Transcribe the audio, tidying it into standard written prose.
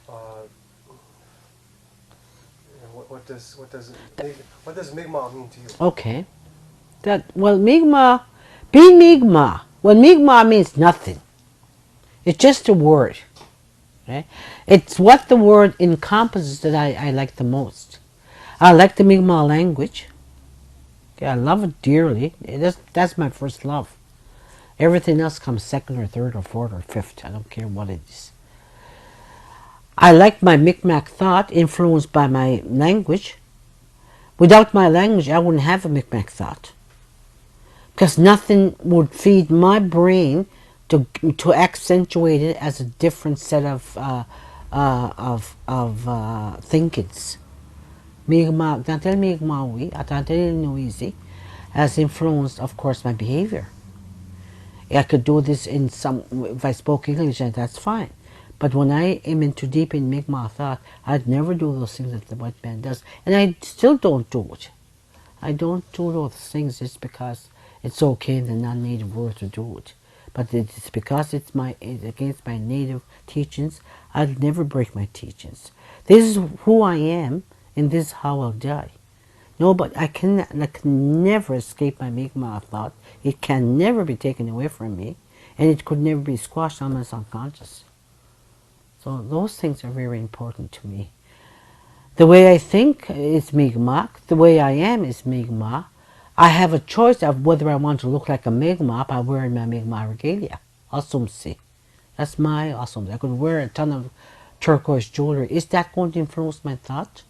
Uh, what does Mi'kmaq mean to you? Okay. Well, Mi'kmaq, being Mi'kmaq, well, Mi'kmaq means nothing. It's just a word. Okay? It's what the word encompasses that I like the most. I like the Mi'kmaq language. Okay, I love it dearly. That's my first love. Everything else comes second or third or fourth or fifth. I don't care what it is. I like my Mi'kmaq thought influenced by my language. Without my language, I wouldn't have a Mi'kmaq thought. Because nothing would feed my brain to accentuate it as a different set of thinkings. Mi'kmaq, tantel Mi'kmaqwi, atantel Inuizi, has influenced, of course, my behavior. I could do this in some, if I spoke English, and that's fine. But when I am into deep in Mi'kmaq thought, I'd never do those things that the white man does. And I still don't do it. I don't do those things just because it's okay in the non-native world to do it. But it's because it's against my native teachings. I'll never break my teachings. This is who I am, and this is how I'll die. No, but I can never escape my Mi'kmaq thought. It can never be taken away from me, and it could never be squashed on my subconscious. So those things are very important to me. The way I think is Mi'kmaq. The way I am is Mi'kmaq. I have a choice of whether I want to look like a Mi'kmaq by wearing my Mi'kmaq regalia. Asumsi. That's my asumsi. I could wear a ton of turquoise jewelry. Is that going to influence my thought?